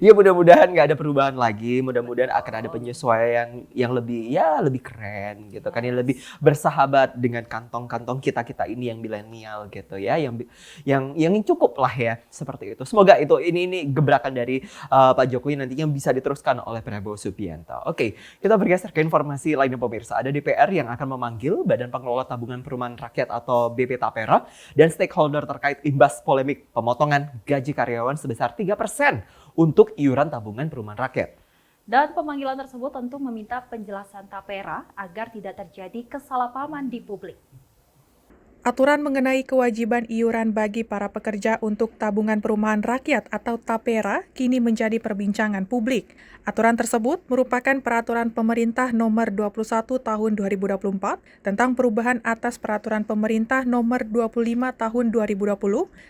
Speaker 1: Ya mudah-mudahan nggak ada perubahan lagi, mudah-mudahan akan ada penyesuaian yang lebih keren gitu kan, yang lebih bersahabat dengan kantong-kantong kita ini yang milenial gitu ya, yang cukup lah ya seperti itu. Semoga ini gebrakan dari Pak Jokowi nantinya bisa diteruskan oleh Prabowo Subianto. Oke, kita bergeser ke informasi lainnya pemirsa. Ada DPR yang akan memanggil Badan Pengelola Tabungan Perumahan Rakyat atau BP Tapera dan stakeholder terkait imbas polemik pemotongan gaji karyawan sebesar 3% untuk iuran tabungan perumahan rakyat.
Speaker 2: Dan pemanggilan tersebut tentu meminta penjelasan TAPERA agar tidak terjadi kesalahpahaman di publik.
Speaker 3: Aturan mengenai kewajiban iuran bagi para pekerja untuk tabungan perumahan rakyat atau TAPERA kini menjadi perbincangan publik. Aturan tersebut merupakan peraturan pemerintah nomor 21 tahun 2024 tentang perubahan atas peraturan pemerintah nomor 25 tahun 2020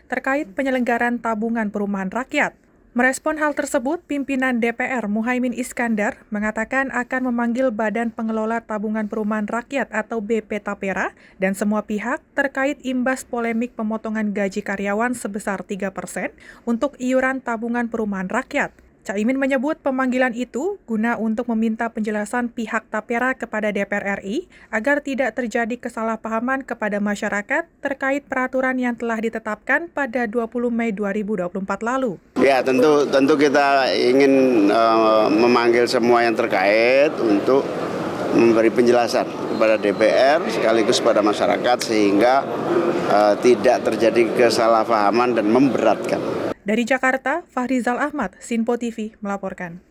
Speaker 3: terkait penyelenggaraan tabungan perumahan rakyat. Merespon hal tersebut, pimpinan DPR Muhaimin Iskandar mengatakan akan memanggil Badan Pengelola Tabungan Perumahan Rakyat atau BP Tapera dan semua pihak terkait imbas polemik pemotongan gaji karyawan sebesar 3% untuk iuran tabungan perumahan rakyat. Caimin menyebut pemanggilan itu guna untuk meminta penjelasan pihak Tapera kepada DPR RI agar tidak terjadi kesalahpahaman kepada masyarakat terkait peraturan yang telah ditetapkan pada 20 Mei 2024 lalu.
Speaker 17: Ya, tentu kita ingin memanggil semua yang terkait untuk memberi penjelasan kepada DPR sekaligus pada masyarakat sehingga tidak terjadi kesalahpahaman dan memberatkan.
Speaker 3: Dari Jakarta, Fahrizal Ahmad, Simpo TV melaporkan.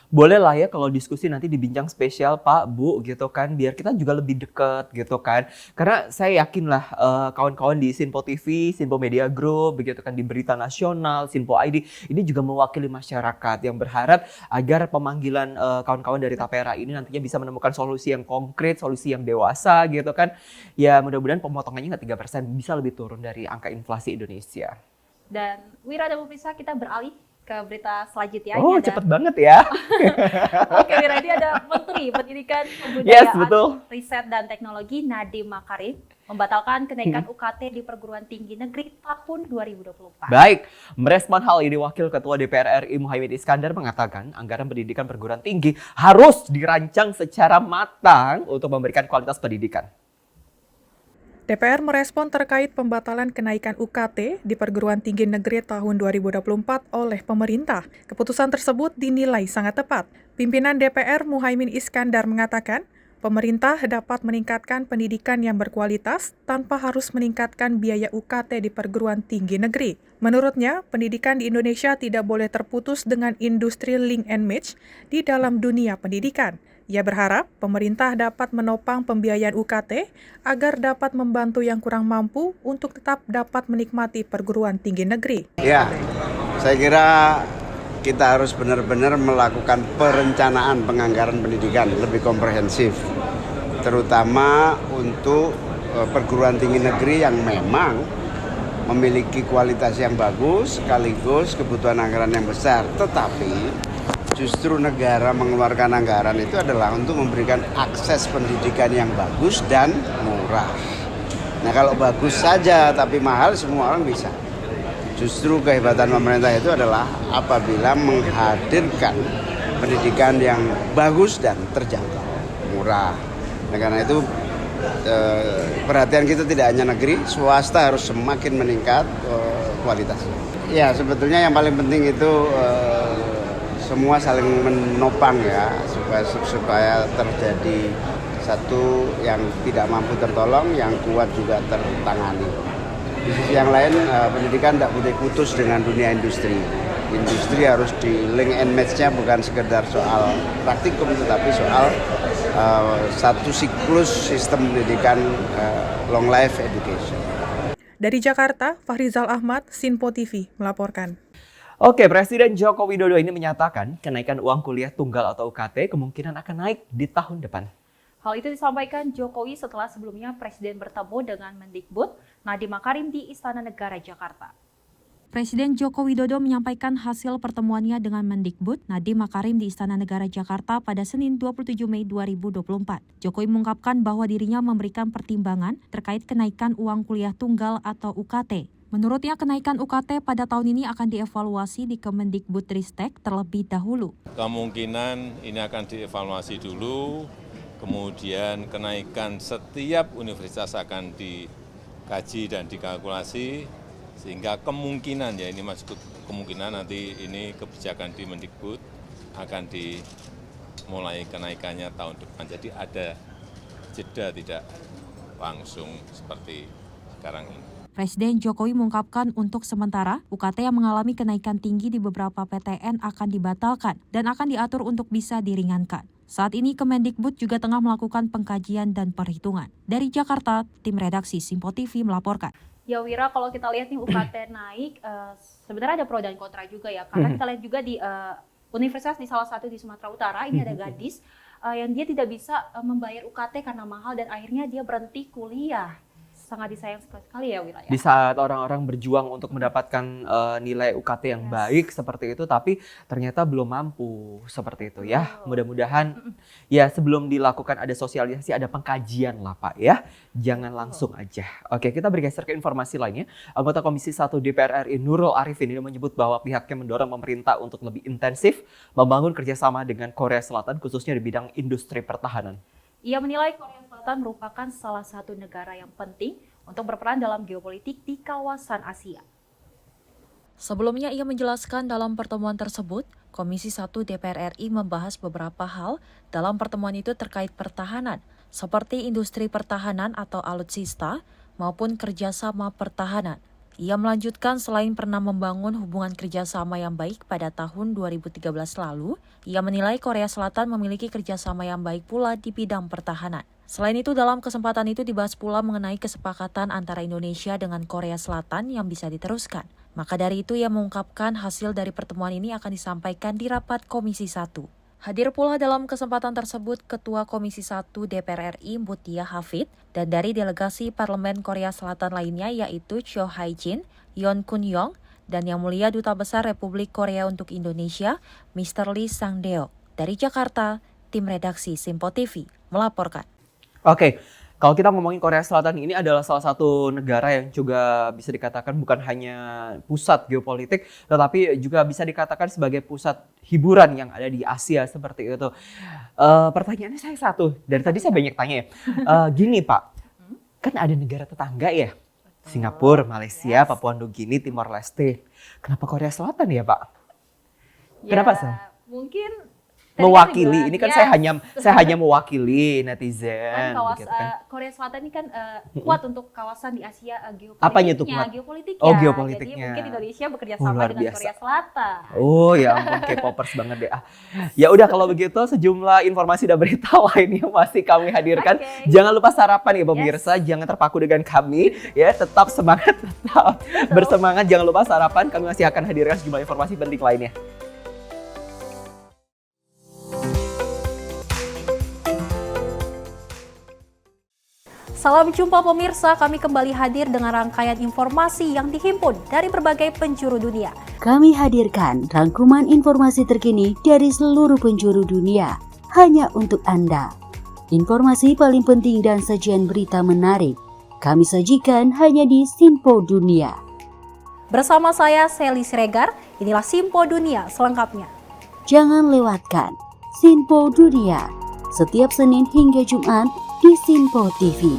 Speaker 1: Boleh lah ya kalau diskusi nanti dibincang spesial Pak, Bu gitu kan, biar kita juga lebih dekat gitu kan. Karena saya yakin lah kawan-kawan di Simpo TV, Simpo Media Group, begitu kan di Berita Nasional, Simpo ID, ini juga mewakili masyarakat yang berharap agar pemanggilan kawan-kawan dari Tapera ini nantinya bisa menemukan solusi yang konkret, solusi yang dewasa gitu kan. Ya mudah-mudahan pemotongannya nggak 3%, bisa lebih turun dari angka inflasi Indonesia.
Speaker 2: Dan Wira dan pemirsa, kita beralih ke berita selanjutnya.
Speaker 1: Oh, cepet banget ya.
Speaker 2: Oke Wira, ini ada Menteri Pendidikan, Kebudayaan, Riset dan Teknologi Nadiem Makarim membatalkan kenaikan UKT di perguruan tinggi negeri tahun 2024.
Speaker 1: Baik, merespon hal ini Wakil Ketua DPR RI Muhaimin Iskandar mengatakan anggaran pendidikan perguruan tinggi harus dirancang secara matang untuk memberikan kualitas pendidikan.
Speaker 3: DPR merespon terkait pembatalan kenaikan UKT di perguruan tinggi negeri tahun 2024 oleh pemerintah. Keputusan tersebut dinilai sangat tepat. Pimpinan DPR Muhaimin Iskandar mengatakan, pemerintah dapat meningkatkan pendidikan yang berkualitas tanpa harus meningkatkan biaya UKT di perguruan tinggi negeri. Menurutnya, pendidikan di Indonesia tidak boleh terputus dengan industri link and match di dalam dunia pendidikan. Ia berharap pemerintah dapat menopang pembiayaan UKT agar dapat membantu yang kurang mampu untuk tetap dapat menikmati perguruan tinggi negeri.
Speaker 17: Ya, saya kira kita harus benar-benar melakukan perencanaan penganggaran pendidikan lebih komprehensif. terutama untuk perguruan tinggi negeri yang memang memiliki kualitas yang bagus sekaligus kebutuhan anggaran yang besar. Tetapi justru negara mengeluarkan anggaran itu adalah untuk memberikan akses pendidikan yang bagus dan murah. Nah kalau bagus saja tapi mahal semua orang bisa. Justru kehebatan pemerintah itu adalah apabila menghadirkan pendidikan yang bagus dan terjangkau, murah. Nah, karena itu perhatian kita tidak hanya negeri, swasta harus semakin meningkat kualitasnya. Ya sebetulnya yang paling penting itu semua saling menopang ya supaya terjadi satu yang tidak mampu tertolong, yang kuat juga tertangani. Di sisi yang lain pendidikan tidak boleh putus dengan dunia industri. Industri harus di link and match-nya bukan sekedar soal praktikum tetapi soal satu siklus sistem pendidikan long life education.
Speaker 3: Dari Jakarta, Fahrizal Ahmad, Sinpo TV melaporkan.
Speaker 1: Oke, Presiden Joko Widodo ini menyatakan kenaikan uang kuliah tunggal atau UKT kemungkinan akan naik di tahun depan.
Speaker 2: Hal itu disampaikan Jokowi setelah sebelumnya Presiden bertemu dengan Mendikbud Nadiem Makarim di Istana Negara Jakarta.
Speaker 4: Presiden Joko Widodo menyampaikan hasil pertemuannya dengan Mendikbud Nadiem Makarim di Istana Negara Jakarta pada Senin 27 Mei 2024. Jokowi mengungkapkan bahwa dirinya memberikan pertimbangan terkait kenaikan uang kuliah tunggal atau UKT. Menurutnya kenaikan UKT pada tahun ini akan dievaluasi di Kemendikbudristek terlebih dahulu.
Speaker 7: Kemungkinan ini akan dievaluasi dulu, kemudian kenaikan setiap universitas akan dikaji dan dikalkulasi, sehingga kemungkinan, ya ini masuk kemungkinan nanti ini kebijakan di Mendikbud akan dimulai kenaikannya tahun depan. Jadi ada jeda, tidak langsung seperti sekarang ini.
Speaker 4: Presiden Jokowi mengungkapkan untuk sementara UKT yang mengalami kenaikan tinggi di beberapa PTN akan dibatalkan dan akan diatur untuk bisa diringankan. Saat ini Kemendikbud juga tengah melakukan pengkajian dan perhitungan. Dari Jakarta, tim redaksi Sinpo TV melaporkan.
Speaker 2: Ya Wira, kalau kita lihat nih UKT naik, sebenarnya ada pro dan kontra juga ya. Karena kita lihat juga di universitas di salah satu di Sumatera Utara, ini ada gadis yang dia tidak bisa membayar UKT karena mahal dan akhirnya dia berhenti kuliah. Sangat disayang sekali ya Wira ya.
Speaker 1: Di saat orang-orang berjuang untuk mendapatkan nilai UKT yang baik seperti itu, tapi ternyata belum mampu seperti itu ya. Mudah-mudahan ya sebelum dilakukan ada sosialisasi, ada pengkajian lah Pak ya. Jangan langsung aja. Oke, kita bergeser ke informasi lainnya. Anggota Komisi 1 DPR RI Nurul Arifin ini menyebut bahwa pihaknya mendorong pemerintah untuk lebih intensif membangun kerjasama dengan Korea Selatan khususnya di bidang industri pertahanan.
Speaker 2: Ia menilai Korea Selatan merupakan salah satu negara yang penting untuk berperan dalam geopolitik di kawasan Asia.
Speaker 4: Sebelumnya ia menjelaskan dalam pertemuan tersebut, Komisi 1 DPR RI membahas beberapa hal dalam pertemuan itu terkait pertahanan, seperti industri pertahanan atau alutsista maupun kerjasama pertahanan. Ia melanjutkan selain pernah membangun hubungan kerjasama yang baik pada tahun 2013 lalu, ia menilai Korea Selatan memiliki kerjasama yang baik pula di bidang pertahanan. Selain itu, dalam kesempatan itu dibahas pula mengenai kesepakatan antara Indonesia dengan Korea Selatan yang bisa diteruskan. Maka dari itu ia mengungkapkan hasil dari pertemuan ini akan disampaikan di rapat Komisi 1. Hadir pula dalam kesempatan tersebut Ketua Komisi 1 DPR RI Mutia Hafid dan dari delegasi Parlemen Korea Selatan lainnya yaitu Cho Hae-jin, Yeon Kun-yong, dan Yang Mulia Duta Besar Republik Korea untuk Indonesia, Mr. Lee Sang-deo. Dari Jakarta, tim redaksi Sinpo TV melaporkan.
Speaker 1: Oke, kalau kita ngomongin Korea Selatan ini adalah salah satu negara yang juga bisa dikatakan bukan hanya pusat geopolitik, tetapi juga bisa dikatakan sebagai pusat hiburan yang ada di Asia seperti itu. Pertanyaannya saya satu, dari tadi saya banyak tanya ya. Gini Pak, kan ada negara tetangga ya, Singapura, Malaysia, Papua Nugini, Timor Leste. Kenapa Korea Selatan ya Pak? Kenapa sih?
Speaker 2: Mungkin
Speaker 1: mewakili, ini kan saya hanya mewakili netizen.
Speaker 2: Kawasan Korea Selatan ini kan kuat untuk kawasan di Asia geopolitiknya.
Speaker 1: Apanya tuh kuat?
Speaker 2: Geopolitiknya.
Speaker 1: Oh, geopolitiknya.
Speaker 2: Jadi mungkin Indonesia bekerja sama dengan Korea Selatan.
Speaker 1: Oh ya ampun, K-popers banget deh. Ya udah kalau begitu sejumlah informasi dan berita lainnya masih kami hadirkan. Jangan lupa sarapan ya pemirsa, jangan terpaku dengan kami ya, tetap semangat, tetap bersemangat, jangan lupa sarapan. Kami masih akan hadirkan sejumlah informasi penting lainnya.
Speaker 18: Salam jumpa pemirsa, kami kembali hadir dengan rangkaian informasi yang dihimpun dari berbagai penjuru dunia.
Speaker 9: Kami hadirkan rangkuman informasi terkini dari seluruh penjuru dunia hanya untuk Anda. Informasi paling penting dan sajian berita menarik kami sajikan hanya di Simpo Dunia.
Speaker 18: Bersama saya Sally Siregar, inilah Simpo Dunia selengkapnya.
Speaker 9: Jangan lewatkan Simpo Dunia setiap Senin hingga Jumat di Simpo TV.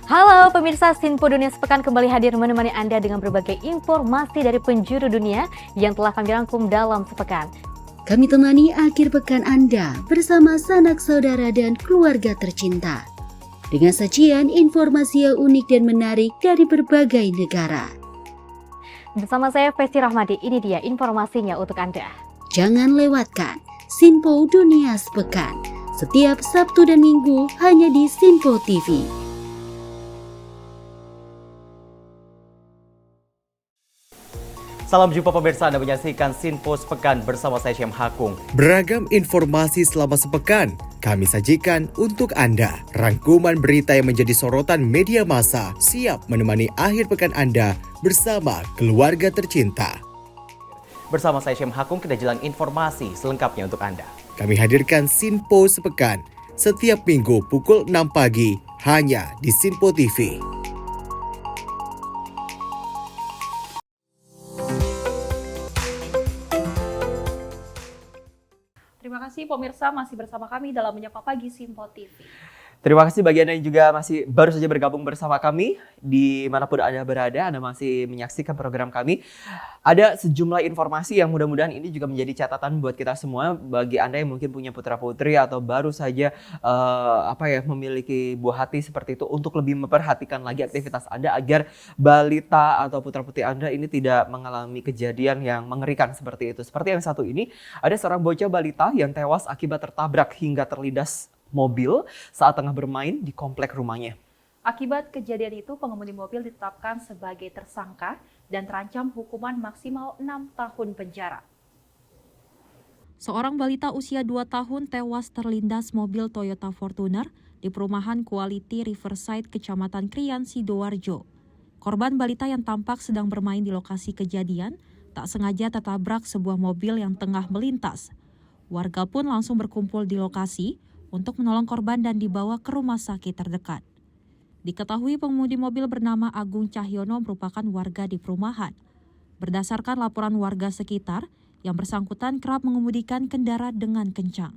Speaker 16: Halo pemirsa, Simpo Dunia Sepekan kembali hadir menemani Anda dengan berbagai informasi dari penjuru dunia yang telah kami rangkum dalam sepekan.
Speaker 9: Kami temani akhir pekan Anda bersama sanak saudara dan keluarga tercinta. Dengan sajian informasi yang unik dan menarik dari berbagai negara.
Speaker 16: Bersama saya Festi Rahmadi, ini dia informasinya untuk Anda.
Speaker 9: Jangan lewatkan Simpo Dunia Sepekan setiap Sabtu dan Minggu hanya di Simpo TV.
Speaker 10: Salam jumpa pemirsa, Anda menyaksikan Simpo Sepekan bersama saya Syam Hakung.
Speaker 11: Beragam informasi selama sepekan kami sajikan untuk Anda. Rangkuman berita yang menjadi sorotan media massa siap menemani akhir pekan Anda bersama keluarga tercinta.
Speaker 10: Bersama saya Syam Hakung, kita jelang informasi selengkapnya untuk Anda.
Speaker 11: Kami hadirkan Simpo Sepekan setiap minggu pukul 6 pagi hanya di Simpo TV.
Speaker 2: Terima kasih pemirsa masih bersama kami dalam Menyapa Pagi Simpo TV.
Speaker 1: Terima kasih bagi Anda yang juga masih baru saja bergabung bersama kami. Dimanapun Anda berada, Anda masih menyaksikan program kami. Ada sejumlah informasi yang mudah-mudahan ini juga menjadi catatan buat kita semua. Bagi Anda yang mungkin punya putra-putri atau baru saja memiliki buah hati seperti itu, untuk lebih memperhatikan lagi aktivitas Anda agar balita atau putra-putri Anda ini tidak mengalami kejadian yang mengerikan seperti itu. Seperti yang satu ini, ada seorang bocah balita yang tewas akibat tertabrak hingga terlindas mobil saat tengah bermain di komplek rumahnya.
Speaker 2: Akibat kejadian itu, pengemudi mobil ditetapkan sebagai tersangka dan terancam hukuman maksimal 6 tahun penjara.
Speaker 4: Seorang balita usia 2 tahun tewas terlindas mobil Toyota Fortuner di perumahan Quality Riverside, Kecamatan Krian, Sidoarjo. Korban balita yang tampak sedang bermain di lokasi kejadian tak sengaja tertabrak sebuah mobil yang tengah melintas. Warga pun langsung berkumpul di lokasi untuk menolong korban dan dibawa ke rumah sakit terdekat. Diketahui pengemudi mobil bernama Agung Cahyono merupakan warga di perumahan. Berdasarkan laporan warga sekitar, yang bersangkutan kerap mengemudikan kendaraan dengan kencang.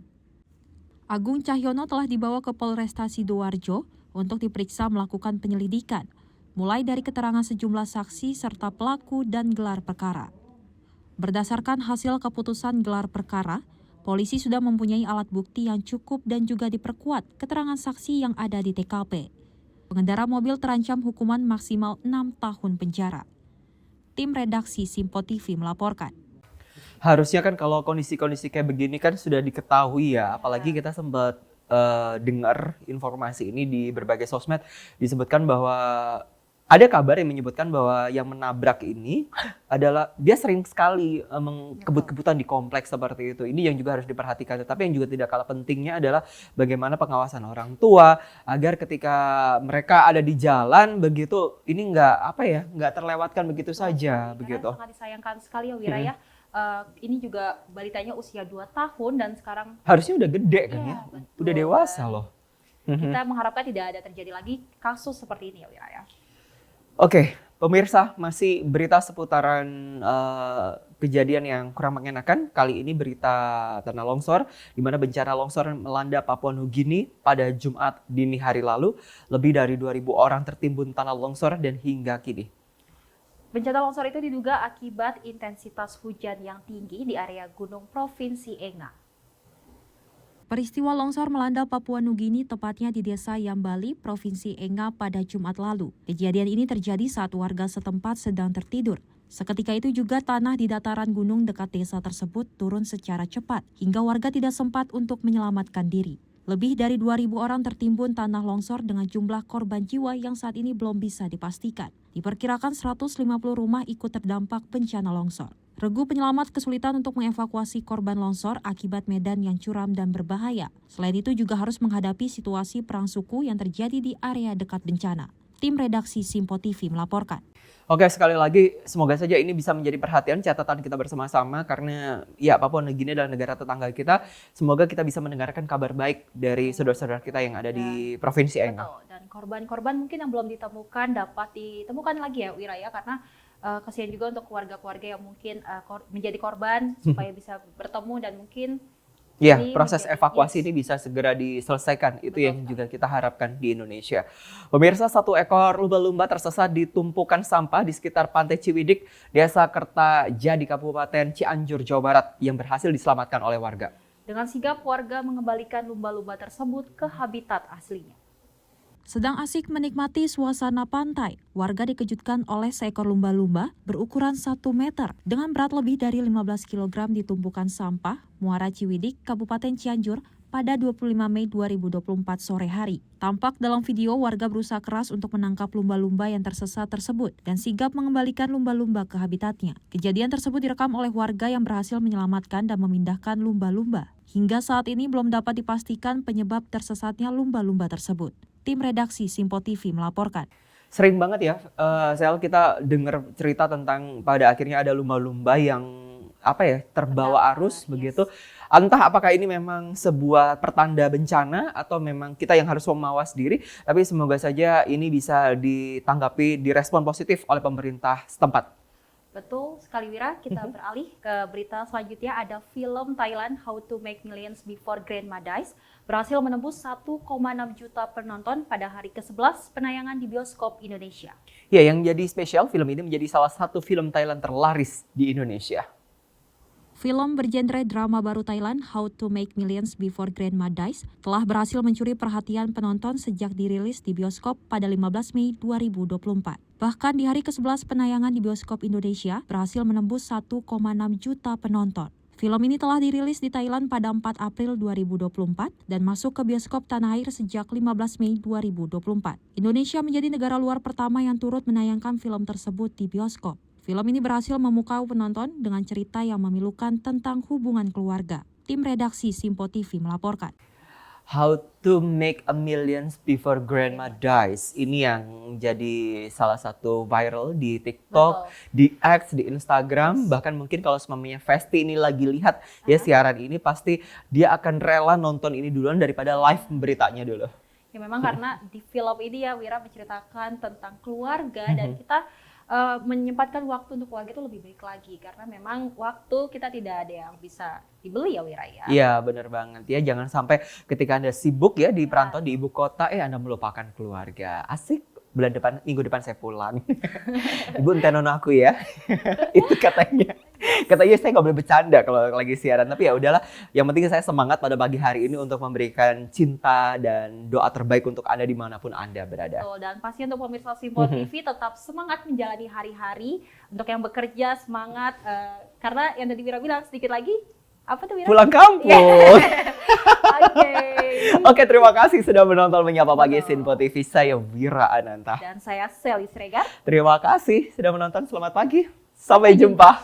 Speaker 4: Agung Cahyono telah dibawa ke Polresta Sidoarjo untuk diperiksa melakukan penyelidikan, mulai dari keterangan sejumlah saksi serta pelaku dan gelar perkara. Berdasarkan hasil keputusan gelar perkara, polisi sudah mempunyai alat bukti yang cukup dan juga diperkuat keterangan saksi yang ada di TKP. Pengendara mobil terancam hukuman maksimal 6 tahun penjara. Tim redaksi Simpo TV melaporkan.
Speaker 1: Harusnya kan kalau kondisi-kondisi kayak begini kan sudah diketahui ya, apalagi kita sempat dengar informasi ini di berbagai sosmed disebutkan bahwa ada kabar yang menyebutkan bahwa yang menabrak ini adalah dia sering sekali kebut-kebutan di kompleks seperti itu. Ini yang juga harus diperhatikan. Tetapi yang juga tidak kalah pentingnya adalah bagaimana pengawasan orang tua agar ketika mereka ada di jalan begitu ini nggak terlewatkan begitu saja begitu.
Speaker 2: Sangat disayangkan sekali ya Wira ya. Ini juga balitanya usia 2 tahun dan sekarang
Speaker 1: harusnya udah gede kan ya.
Speaker 2: Betul.
Speaker 1: Udah dewasa loh.
Speaker 2: Kita mengharapkan tidak ada terjadi lagi kasus seperti ini ya Wira ya.
Speaker 1: Oke, pemirsa, masih berita seputaran kejadian yang kurang mengenakan. Kali ini berita tanah longsor, di mana bencana longsor melanda Papua Nugini pada Jumat dini hari lalu. Lebih dari 2.000 orang tertimbun tanah longsor dan hingga kini.
Speaker 2: Bencana longsor itu diduga akibat intensitas hujan yang tinggi di area gunung Provinsi Enga.
Speaker 4: Peristiwa longsor melanda Papua Nugini tepatnya di Desa Yambali, Provinsi Enga pada Jumat lalu. Kejadian ini terjadi saat warga setempat sedang tertidur. Seketika itu juga tanah di dataran gunung dekat desa tersebut turun secara cepat hingga warga tidak sempat untuk menyelamatkan diri. Lebih dari 2.000 orang tertimbun tanah longsor dengan jumlah korban jiwa yang saat ini belum bisa dipastikan. Diperkirakan 150 rumah ikut terdampak bencana longsor. Regu penyelamat kesulitan untuk mengevakuasi korban longsor akibat medan yang curam dan berbahaya. Selain itu juga harus menghadapi situasi perang suku yang terjadi di area dekat bencana. Tim redaksi Simpo TV melaporkan.
Speaker 1: Oke, sekali lagi semoga saja ini bisa menjadi perhatian catatan kita bersama-sama karena ya Papua Nugini adalah negara tetangga kita. Semoga kita bisa mendengarkan kabar baik dari saudara-saudara kita yang ada di Provinsi Enggal.
Speaker 2: Betul. Dan korban-korban mungkin yang belum ditemukan dapat ditemukan lagi ya Wira ya, karena kasihan juga untuk keluarga-keluarga yang mungkin menjadi korban supaya bisa bertemu dan mungkin
Speaker 1: ya, proses evakuasi ini bisa segera diselesaikan. Itu yang juga kita harapkan di Indonesia. Pemirsa, 1 ekor lumba-lumba tersesat di tumpukan sampah di sekitar Pantai Ciwidik, Desa Kertajadi, Kabupaten Cianjur, Jawa Barat yang berhasil diselamatkan oleh warga.
Speaker 2: Dengan sigap warga mengembalikan lumba-lumba tersebut ke habitat aslinya.
Speaker 4: Sedang asik menikmati suasana pantai, warga dikejutkan oleh seekor lumba-lumba berukuran 1 meter dengan berat lebih dari 15 kg di tumpukan sampah Muara Ciwidik, Kabupaten Cianjur pada 25 Mei 2024 sore hari. Tampak dalam video warga berusaha keras untuk menangkap lumba-lumba yang tersesat tersebut dan sigap mengembalikan lumba-lumba ke habitatnya. Kejadian tersebut direkam oleh warga yang berhasil menyelamatkan dan memindahkan lumba-lumba. Hingga saat ini belum dapat dipastikan penyebab tersesatnya lumba-lumba tersebut. Tim redaksi Simpo TV melaporkan.
Speaker 1: Sering banget ya, Sel, kita dengar cerita tentang pada akhirnya ada lumba-lumba yang terbawa arus begitu. Entah apakah ini memang sebuah pertanda bencana atau memang kita yang harus memawas diri, tapi semoga saja ini bisa ditanggapi, direspon positif oleh pemerintah setempat.
Speaker 2: Betul sekali Wira, kita beralih ke berita selanjutnya. Ada film Thailand How to Make Millions Before Grandma Dies berhasil menembus 1,6 juta penonton pada hari ke-11 penayangan di bioskop Indonesia.
Speaker 1: Ya, yang jadi spesial, film ini menjadi salah satu film Thailand terlaris di Indonesia.
Speaker 4: Film bergenre drama baru Thailand, How to Make Millions Before Grandma Dies, telah berhasil mencuri perhatian penonton sejak dirilis di bioskop pada 15 Mei 2024. Bahkan di hari ke-11 penayangan di bioskop Indonesia, berhasil menembus 1,6 juta penonton. Film ini telah dirilis di Thailand pada 4 April 2024 dan masuk ke bioskop tanah air sejak 15 Mei 2024. Indonesia menjadi negara luar pertama yang turut menayangkan film tersebut di bioskop. Film ini berhasil memukau penonton dengan cerita yang memilukan tentang hubungan keluarga. Tim redaksi Simpo TV melaporkan.
Speaker 1: How to Make a Millions Before Grandma Dies. Ini yang jadi salah satu viral di TikTok, di X, di Instagram. Bahkan mungkin kalau semamanya Festi ini lagi lihat ya siaran ini, pasti dia akan rela nonton ini duluan daripada live beritanya dulu.
Speaker 2: Ya memang karena di film ini ya Wira menceritakan tentang keluarga dan kita menyempatkan waktu untuk keluarga itu lebih baik lagi karena memang waktu kita tidak ada yang bisa dibeli ya Wira ya.
Speaker 1: Iya benar banget ya, jangan sampai ketika Anda sibuk ya di perantauan di ibu kota Anda melupakan keluarga. Asik, minggu depan saya pulang. Ibu enten aku ya. Itu katanya saya nggak boleh bercanda kalau lagi siaran, tapi ya udahlah, yang penting saya semangat pada pagi hari ini untuk memberikan cinta dan doa terbaik untuk Anda dimanapun Anda berada.
Speaker 2: Betul, dan pasti untuk pemirsa Simpo TV tetap semangat menjalani hari-hari. Untuk yang bekerja semangat, karena yang tadi Wira bilang sedikit lagi apa tuh Wira?
Speaker 1: Pulang kampung. Oke, terima kasih sudah menonton Menyapa Pagi Simpo TV. Saya Wira Ananta
Speaker 2: dan saya Sally Sregar.
Speaker 1: Terima kasih sudah menonton, selamat pagi, sampai jumpa.